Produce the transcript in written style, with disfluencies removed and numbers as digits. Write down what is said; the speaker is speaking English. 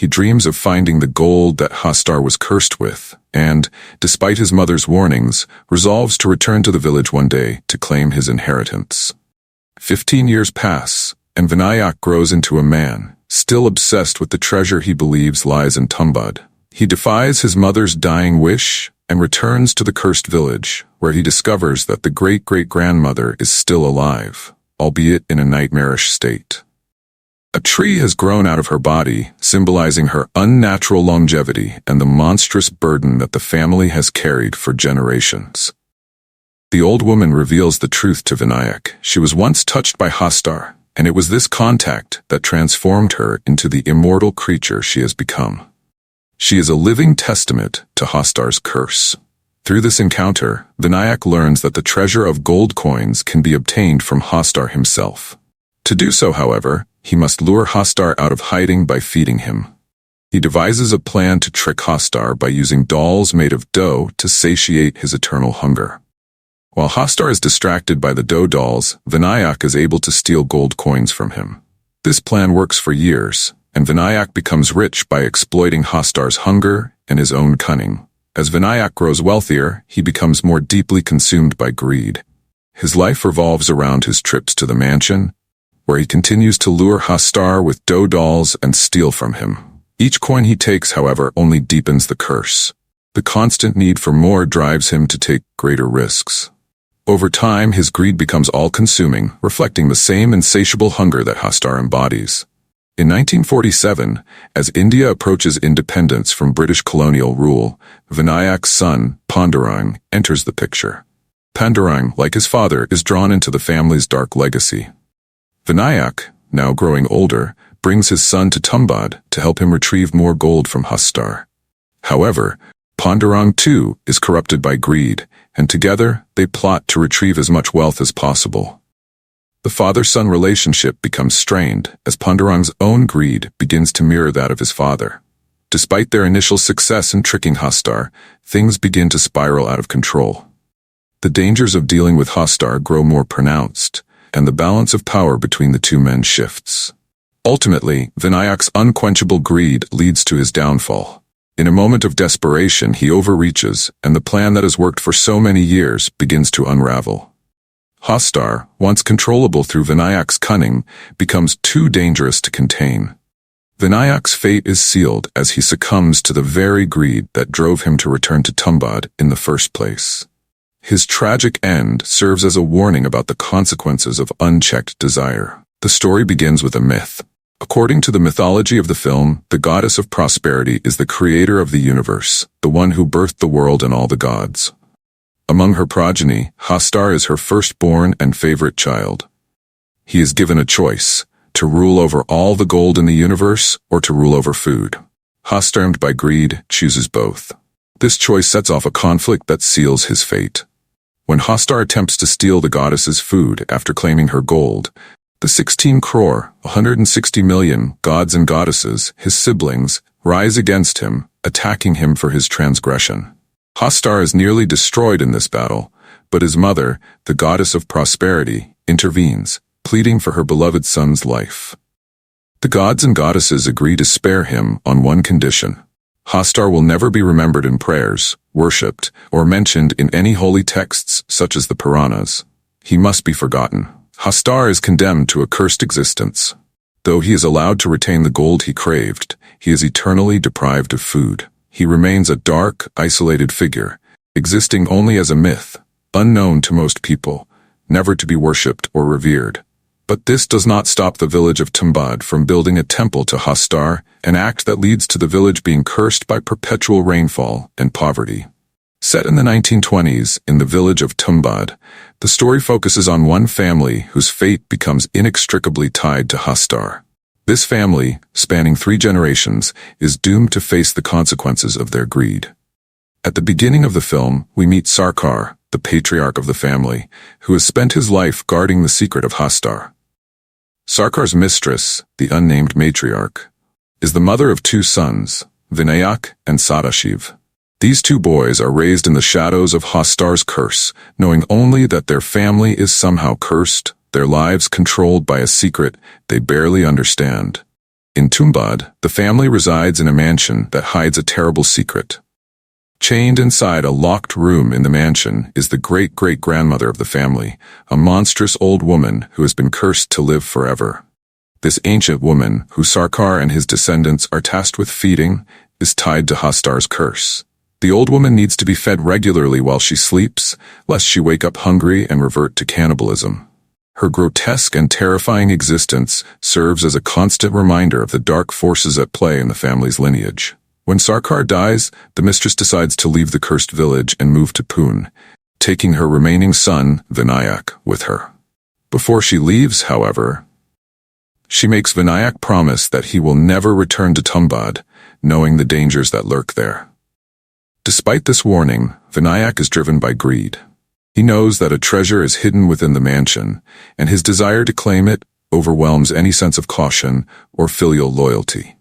He dreams of finding the gold that Hastar was cursed with, and, despite his mother's warnings, resolves to return to the village one day to claim his inheritance. 15 years pass, and Vinayak grows into a man, still obsessed with the treasure he believes lies in Tumbad. He defies his mother's dying wish and returns to the cursed village, where he discovers that the great-great-grandmother is still alive, albeit in a nightmarish state. A tree has grown out of her body, symbolizing her unnatural longevity and the monstrous burden that the family has carried for generations. The old woman reveals the truth to Vinayak. She was once touched by Hastar, and it was this contact that transformed her into the immortal creature she has become. She is a living testament to Hastar's curse. Through this encounter, Vinayak learns that the treasure of gold coins can be obtained from Hastar himself. To do so, however, he must lure Hastar out of hiding by feeding him. He devises a plan to trick Hastar by using dolls made of dough to satiate his eternal hunger. While Hastar is distracted by the dough dolls, Vinayak is able to steal gold coins from him. This plan works for years, and Vinayak becomes rich by exploiting Hastar's hunger and his own cunning. As Vinayak grows wealthier, he becomes more deeply consumed by greed. His life revolves around his trips to the mansion, where he continues to lure Hastar with dough dolls and steal from him. Each coin he takes, however, only deepens the curse. The constant need for more drives him to take greater risks. Over time, his greed becomes all-consuming, reflecting the same insatiable hunger that Hastar embodies. In 1947, as India approaches independence from British colonial rule, Vinayak's son, Pandurang, enters the picture. Pandurang, like his father, is drawn into the family's dark legacy. Vinayak, now growing older, brings his son to Tumbad to help him retrieve more gold from Hastar. However, Pandurang too is corrupted by greed, and together they plot to retrieve as much wealth as possible. The father-son relationship becomes strained as Pandurang's own greed begins to mirror that of his father. Despite their initial success in tricking Hastar, things begin to spiral out of control. The dangers of dealing with Hastar grow more pronounced, and the balance of power between the two men shifts. Ultimately, Vinayak's unquenchable greed leads to his downfall. In a moment of desperation, he overreaches, and the plan that has worked for so many years begins to unravel. Hastar, once controllable through Vinayak's cunning, becomes too dangerous to contain. Vinayak's fate is sealed as he succumbs to the very greed that drove him to return to Tumbad in the first place. His tragic end serves as a warning about the consequences of unchecked desire. The story begins with a myth. According to the mythology of the film, the goddess of prosperity is the creator of the universe, the one who birthed the world and all the gods. Among her progeny, Hastar is her firstborn and favorite child. He is given a choice, to rule over all the gold in the universe or to rule over food. Hastar, by greed, chooses both. This choice sets off a conflict that seals his fate. When Hastar attempts to steal the goddess's food after claiming her gold, the 16 crore, 160 million gods and goddesses, his siblings, rise against him, attacking him for his transgression. Hastar is nearly destroyed in this battle, but his mother, the goddess of prosperity, intervenes, pleading for her beloved son's life. The gods and goddesses agree to spare him on one condition. Hastar will never be remembered in prayers, worshipped, or mentioned in any holy texts such as the Puranas. He must be forgotten. Hastar is condemned to a cursed existence. Though he is allowed to retain the gold he craved, he is eternally deprived of food. He remains a dark, isolated figure, existing only as a myth, unknown to most people, never to be worshipped or revered. But this does not stop the village of Tumbad from building a temple to Hastar, an act that leads to the village being cursed by perpetual rainfall and poverty. Set in the 1920s in the village of Tumbad, the story focuses on one family whose fate becomes inextricably tied to Hastar. This family, spanning 3 generations, is doomed to face the consequences of their greed. At the beginning of the film, we meet Sarkar, the patriarch of the family, who has spent his life guarding the secret of Hastar. Sarkar's mistress, the unnamed matriarch, is the mother of 2 sons, Vinayak and Sadashiv. These 2 boys are raised in the shadows of Hastar's curse, knowing only that their family is somehow cursed, their lives controlled by a secret they barely understand. In Tumbad, the family resides in a mansion that hides a terrible secret. Chained inside a locked room in the mansion is the great-great-grandmother of the family, a monstrous old woman who has been cursed to live forever. This ancient woman, who Sarkar and his descendants are tasked with feeding, is tied to Hastar's curse. The old woman needs to be fed regularly while she sleeps, lest she wake up hungry and revert to cannibalism. Her grotesque and terrifying existence serves as a constant reminder of the dark forces at play in the family's lineage. When Sarkar dies, the mistress decides to leave the cursed village and move to Pune, taking her remaining son, Vinayak, with her. Before she leaves, however, she makes Vinayak promise that he will never return to Tumbad, knowing the dangers that lurk there. Despite this warning, Vinayak is driven by greed. He knows that a treasure is hidden within the mansion, and his desire to claim it overwhelms any sense of caution or filial loyalty.